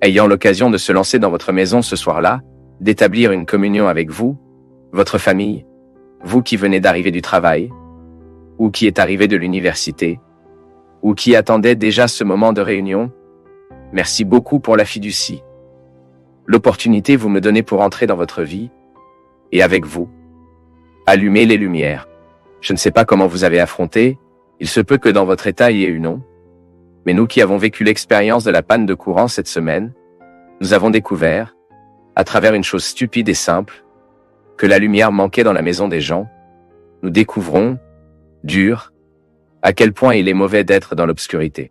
ayant l'occasion de se lancer dans votre maison ce soir-là, d'établir une communion avec vous, votre famille, vous qui venez d'arriver du travail, ou qui est arrivé de l'université, ou qui attendait déjà ce moment de réunion, merci beaucoup pour la fiducie. L'opportunité vous me donnez pour entrer dans votre vie, et avec vous, allumer les lumières. Je ne sais pas comment vous avez affronté, il se peut que dans votre état il y ait eu non, mais nous qui avons vécu l'expérience de la panne de courant cette semaine, nous avons découvert, à travers une chose stupide et simple, que la lumière manquait dans la maison des gens. Nous découvrons, dur, à quel point il est mauvais d'être dans l'obscurité.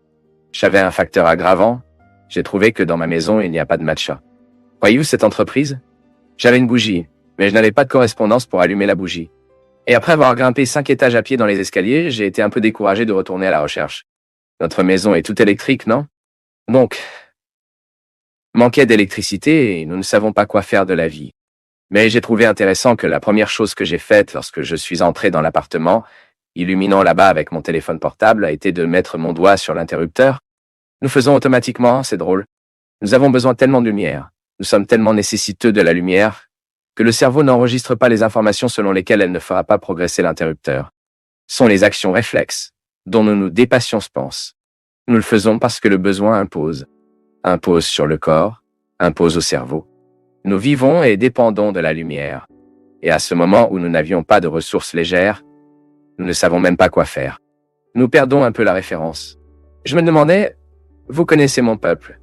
J'avais un facteur aggravant, j'ai trouvé que dans ma maison il n'y a pas de matcha. Voyez-vous cette entreprise? J'avais une bougie, mais je n'avais pas de correspondance pour allumer la bougie. Et après avoir grimpé 5 étages à pied dans les escaliers, j'ai été un peu découragé de retourner à la recherche. Notre maison est toute électrique, non? Donc, manquait d'électricité et nous ne savons pas quoi faire de la vie. Mais j'ai trouvé intéressant que la première chose que j'ai faite lorsque je suis entré dans l'appartement, illuminant là-bas avec mon téléphone portable, a été de mettre mon doigt sur l'interrupteur. Nous faisons automatiquement, c'est drôle. Nous avons besoin tellement de lumière. Nous sommes tellement nécessiteux de la lumière que le cerveau n'enregistre pas les informations selon lesquelles elle ne fera pas progresser l'interrupteur. Ce sont les actions réflexes, dont nous nous dépassions pense. Nous le faisons parce que le besoin impose. Impose sur le corps, impose au cerveau. Nous vivons et dépendons de la lumière. Et à ce moment où nous n'avions pas de ressources légères, nous ne savons même pas quoi faire. Nous perdons un peu la référence. Je me demandais, vous connaissez mon peuple.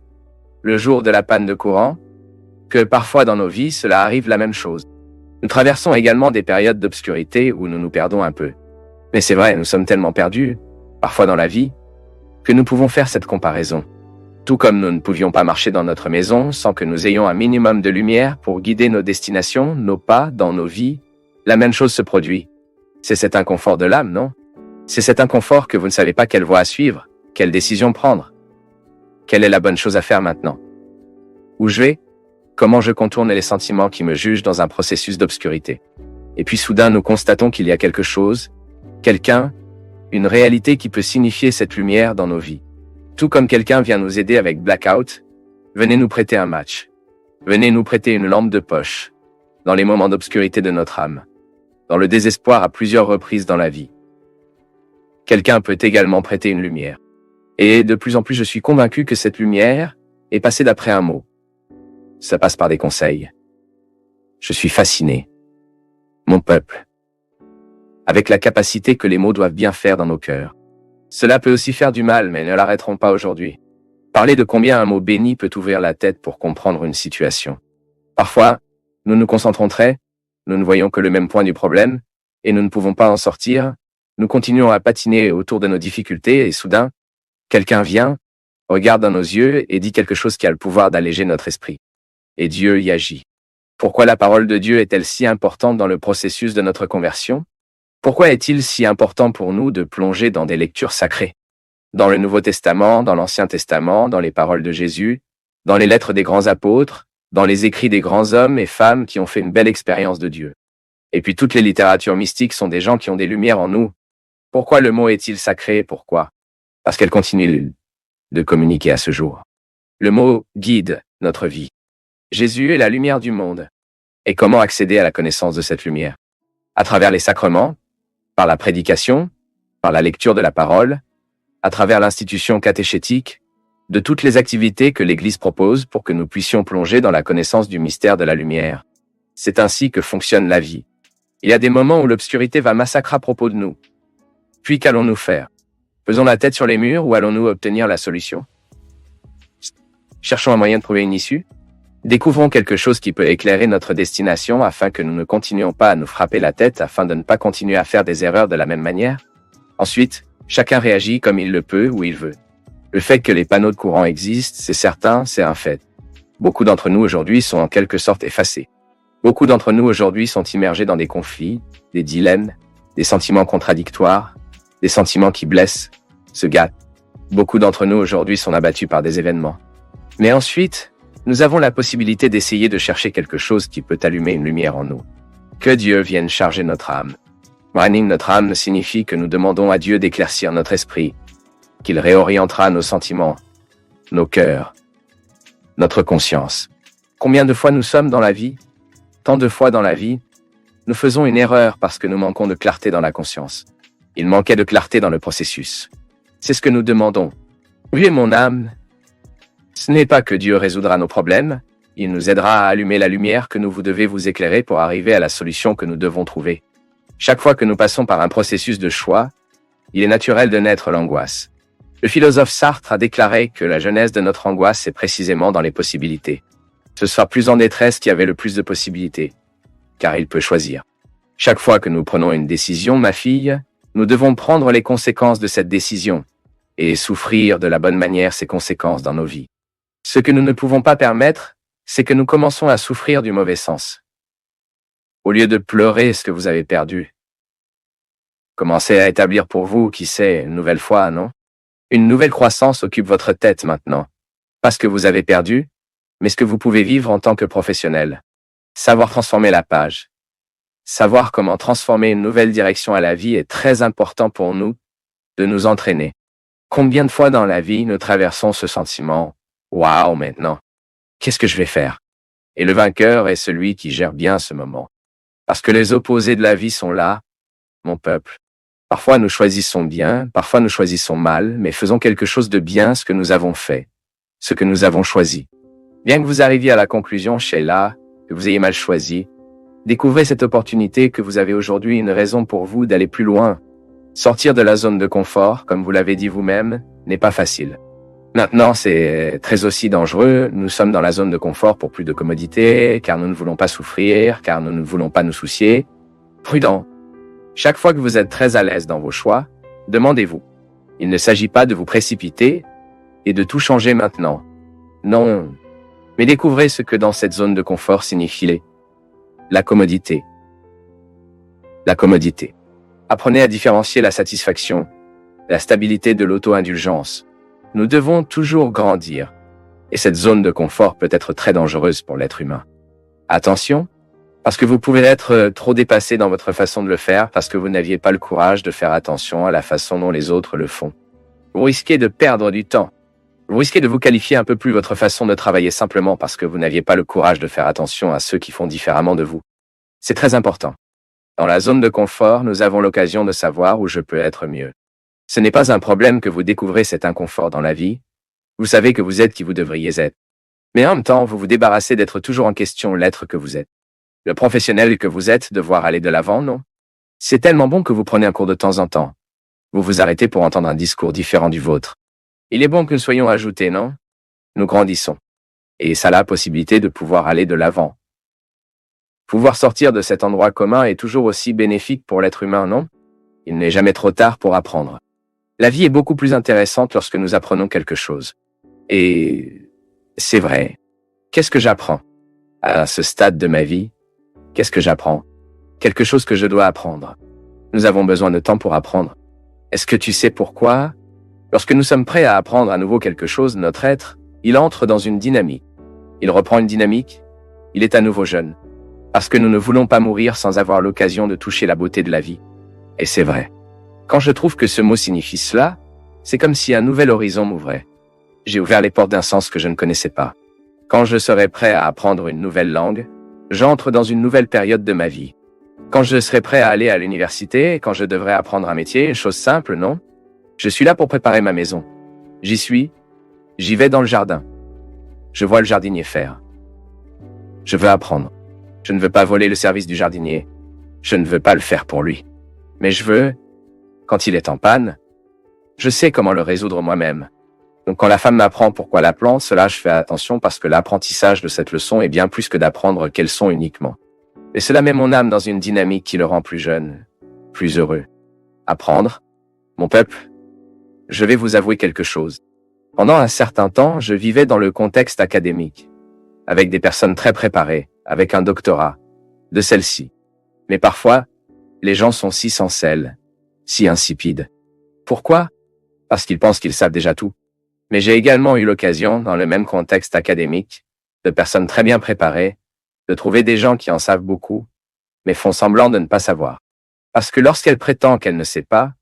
Le jour de la panne de courant, que parfois dans nos vies, cela arrive la même chose. Nous traversons également des périodes d'obscurité où nous nous perdons un peu. Mais c'est vrai, nous sommes tellement perdus, parfois dans la vie, que nous pouvons faire cette comparaison. Tout comme nous ne pouvions pas marcher dans notre maison sans que nous ayons un minimum de lumière pour guider nos destinations, nos pas dans nos vies, la même chose se produit. C'est cet inconfort de l'âme, non? C'est cet inconfort que vous ne savez pas quelle voie à suivre, quelle décision prendre. Quelle est la bonne chose à faire maintenant? Où je vais? Comment je contourne les sentiments qui me jugent dans un processus d'obscurité? Et puis soudain nous constatons qu'il y a quelque chose, quelqu'un, une réalité qui peut signifier cette lumière dans nos vies. Tout comme quelqu'un vient nous aider avec Blackout, venez nous prêter un match. Venez nous prêter une lampe de poche, dans les moments d'obscurité de notre âme, dans le désespoir à plusieurs reprises dans la vie. Quelqu'un peut également prêter une lumière. Et de plus en plus je suis convaincu que cette lumière est passée d'après un mot. Ça passe par des conseils. Je suis fasciné. Mon peuple. Avec la capacité que les mots doivent bien faire dans nos cœurs. Cela peut aussi faire du mal, mais ne l'arrêterons pas aujourd'hui. Parler de combien un mot béni peut ouvrir la tête pour comprendre une situation. Parfois, nous nous concentrons très, nous ne voyons que le même point du problème, et nous ne pouvons pas en sortir. Nous continuons à patiner autour de nos difficultés, et soudain, quelqu'un vient, regarde dans nos yeux et dit quelque chose qui a le pouvoir d'alléger notre esprit. Et Dieu y agit. Pourquoi la parole de Dieu est-elle si importante dans le processus de notre conversion? Pourquoi est-il si important pour nous de plonger dans des lectures sacrées? Dans le Nouveau Testament, dans l'Ancien Testament, dans les paroles de Jésus, dans les lettres des grands apôtres, dans les écrits des grands hommes et femmes qui ont fait une belle expérience de Dieu. Et puis toutes les littératures mystiques sont des gens qui ont des lumières en nous. Pourquoi le mot est-il sacré? Pourquoi? Parce qu'elle continue de communiquer à ce jour. Le mot guide notre vie. Jésus est la lumière du monde. Et comment accéder à la connaissance de cette lumière? À travers les sacrements, par la prédication, par la lecture de la parole, à travers l'institution catéchétique, de toutes les activités que l'Église propose pour que nous puissions plonger dans la connaissance du mystère de la lumière. C'est ainsi que fonctionne la vie. Il y a des moments où l'obscurité va massacrer à propos de nous. Puis qu'allons-nous faire? Faisons la tête sur les murs ou allons-nous obtenir la solution? Cherchons un moyen de trouver une issue? Découvrons quelque chose qui peut éclairer notre destination afin que nous ne continuions pas à nous frapper la tête afin de ne pas continuer à faire des erreurs de la même manière. Ensuite, chacun réagit comme il le peut ou il veut. Le fait que les panneaux de courant existent, c'est certain, c'est un fait. Beaucoup d'entre nous aujourd'hui sont en quelque sorte effacés. Beaucoup d'entre nous aujourd'hui sont immergés dans des conflits, des dilemmes, des sentiments contradictoires, des sentiments qui blessent, se gâtent. Beaucoup d'entre nous aujourd'hui sont abattus par des événements. Mais ensuite, nous avons la possibilité d'essayer de chercher quelque chose qui peut allumer une lumière en nous. Que Dieu vienne charger notre âme. Branding notre âme signifie que nous demandons à Dieu d'éclaircir notre esprit, qu'il réorientera nos sentiments, nos cœurs. notre conscience. Combien de fois nous sommes dans la vie? Tant de fois dans la vie, nous faisons une erreur parce que nous manquons de clarté dans la conscience. Il manquait de clarté dans le processus. C'est ce que nous demandons. Oui, mon âme, ce n'est pas que Dieu résoudra nos problèmes, il nous aidera à allumer la lumière que vous devez vous éclairer pour arriver à la solution que nous devons trouver. Chaque fois que nous passons par un processus de choix, il est naturel de naître l'angoisse. Le philosophe Sartre a déclaré que la genèse de notre angoisse est précisément dans les possibilités. Ce sera plus en détresse qui avait le plus de possibilités, car il peut choisir. Chaque fois que nous prenons une décision, ma fille, nous devons prendre les conséquences de cette décision et souffrir de la bonne manière ces conséquences dans nos vies. Ce que nous ne pouvons pas permettre, c'est que nous commençons à souffrir du mauvais sens. Au lieu de pleurer ce que vous avez perdu, commencez à établir pour vous, qui sait, une nouvelle foi, non? Une nouvelle croissance occupe votre tête maintenant. Pas ce que vous avez perdu, mais ce que vous pouvez vivre en tant que professionnel. Savoir transformer la page. Savoir comment transformer une nouvelle direction à la vie est très important pour nous, de nous entraîner. Combien de fois dans la vie nous traversons ce sentiment « Waouh, maintenant, qu'est-ce que je vais faire ?» Et le vainqueur est celui qui gère bien ce moment. Parce que les opposés de la vie sont là, mon peuple. Parfois nous choisissons bien, parfois nous choisissons mal, mais faisons quelque chose de bien ce que nous avons fait, ce que nous avons choisi. Bien que vous arriviez à la conclusion, Sheila, que vous ayez mal choisi, découvrez cette opportunité que vous avez aujourd'hui une raison pour vous d'aller plus loin. Sortir de la zone de confort, comme vous l'avez dit vous-même, n'est pas facile. Maintenant, c'est très aussi dangereux. Nous sommes dans la zone de confort pour plus de commodité, car nous ne voulons pas souffrir, car nous ne voulons pas nous soucier. Prudent. Chaque fois que vous êtes très à l'aise dans vos choix, demandez-vous. Il ne s'agit pas de vous précipiter et de tout changer maintenant. Non. Mais découvrez ce que dans cette zone de confort signifie la commodité. La commodité. Apprenez à différencier la satisfaction, la stabilité de l'auto-indulgence. Nous devons toujours grandir. Et cette zone de confort peut être très dangereuse pour l'être humain. Attention, parce que vous pouvez être trop dépassé dans votre façon de le faire, parce que vous n'aviez pas le courage de faire attention à la façon dont les autres le font. Vous risquez de perdre du temps. Vous risquez de vous qualifier un peu plus votre façon de travailler simplement parce que vous n'aviez pas le courage de faire attention à ceux qui font différemment de vous. C'est très important. Dans la zone de confort, nous avons l'occasion de savoir où je peux être mieux. Ce n'est pas un problème que vous découvrez cet inconfort dans la vie. Vous savez que vous êtes qui vous devriez être. Mais en même temps, vous vous débarrassez d'être toujours en question l'être que vous êtes. Le professionnel que vous êtes, devoir aller de l'avant, non? C'est tellement bon que vous prenez un cours de temps en temps. Vous vous arrêtez pour entendre un discours différent du vôtre. Il est bon que nous soyons ajoutés, non? Nous grandissons. Et ça a la possibilité de pouvoir aller de l'avant. Pouvoir sortir de cet endroit commun est toujours aussi bénéfique pour l'être humain, non? Il n'est jamais trop tard pour apprendre. La vie est beaucoup plus intéressante lorsque nous apprenons quelque chose. Et c'est vrai. Qu'est-ce que j'apprends? À ce stade de ma vie, qu'est-ce que j'apprends? Quelque chose que je dois apprendre. Nous avons besoin de temps pour apprendre. Est-ce que tu sais pourquoi? Lorsque nous sommes prêts à apprendre à nouveau quelque chose, notre être, il entre dans une dynamique. Il reprend une dynamique, il est à nouveau jeune. Parce que nous ne voulons pas mourir sans avoir l'occasion de toucher la beauté de la vie. Et c'est vrai. Quand je trouve que ce mot signifie cela, c'est comme si un nouvel horizon m'ouvrait. J'ai ouvert les portes d'un sens que je ne connaissais pas. Quand je serai prêt à apprendre une nouvelle langue, j'entre dans une nouvelle période de ma vie. Quand je serai prêt à aller à l'université, quand je devrais apprendre un métier, une chose simple, non? Je suis là pour préparer ma maison. J'y vais dans le jardin. Je vois le jardinier faire. Je veux apprendre. Je ne veux pas voler le service du jardinier. Je ne veux pas le faire pour lui. Mais je veux, quand il est en panne, je sais comment le résoudre moi-même. Donc quand la femme m'apprend pourquoi la plante, cela je fais attention parce que l'apprentissage de cette leçon est bien plus que d'apprendre quels sont uniquement. Et cela met mon âme dans une dynamique qui le rend plus jeune, plus heureux. Apprendre, mon peuple, je vais vous avouer quelque chose. Pendant un certain temps, je vivais dans le contexte académique, avec des personnes très préparées, avec un doctorat, de celle-ci. Mais parfois, les gens sont si sans sel, si insipides. Pourquoi? Parce qu'ils pensent qu'ils savent déjà tout. Mais j'ai également eu l'occasion, dans le même contexte académique, de personnes très bien préparées, de trouver des gens qui en savent beaucoup, mais font semblant de ne pas savoir. Parce que lorsqu'elle prétend qu'elle ne sait pas,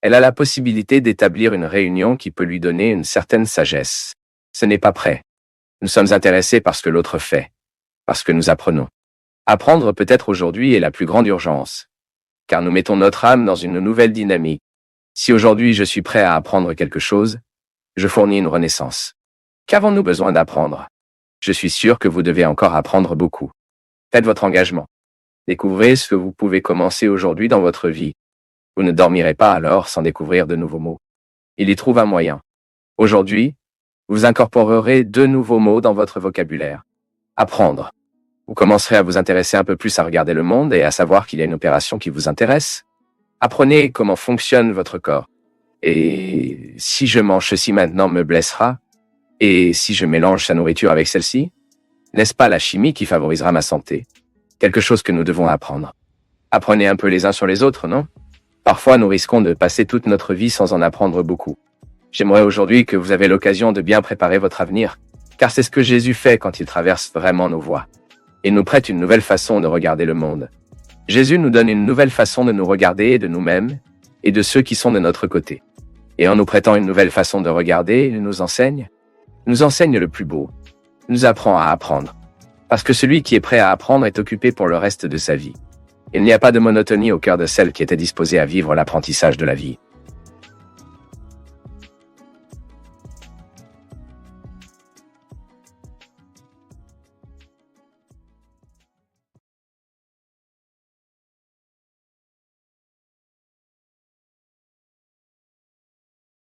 elle a la possibilité d'établir une réunion qui peut lui donner une certaine sagesse. Ce n'est pas prêt. Nous sommes intéressés par ce que l'autre fait, parce que nous apprenons. Apprendre peut-être aujourd'hui est la plus grande urgence, car nous mettons notre âme dans une nouvelle dynamique. Si aujourd'hui je suis prêt à apprendre quelque chose, je fournis une renaissance. Qu'avons-nous besoin d'apprendre? Je suis sûr que vous devez encore apprendre beaucoup. Faites votre engagement. Découvrez ce que vous pouvez commencer aujourd'hui dans votre vie. Vous ne dormirez pas alors sans découvrir de nouveaux mots. Il y trouve un moyen. Aujourd'hui, vous incorporerez 2 nouveaux mots dans votre vocabulaire. Apprendre. Vous commencerez à vous intéresser un peu plus à regarder le monde et à savoir qu'il y a une opération qui vous intéresse. Apprenez comment fonctionne votre corps. Et si je mange ceci maintenant me blessera? Et si je mélange sa nourriture avec celle-ci? N'est-ce pas la chimie qui favorisera ma santé? Quelque chose que nous devons apprendre. Apprenez un peu les uns sur les autres, non? Parfois, nous risquons de passer toute notre vie sans en apprendre beaucoup. J'aimerais aujourd'hui que vous avez l'occasion de bien préparer votre avenir, car c'est ce que Jésus fait quand il traverse vraiment nos voies. Il nous prête une nouvelle façon de regarder le monde. Jésus nous donne une nouvelle façon de nous regarder et de nous-mêmes, et de ceux qui sont de notre côté. Et en nous prêtant une nouvelle façon de regarder, il nous enseigne le plus beau, nous apprend à apprendre. Parce que celui qui est prêt à apprendre est occupé pour le reste de sa vie. Il n'y a pas de monotonie au cœur de celle qui était disposée à vivre l'apprentissage de la vie.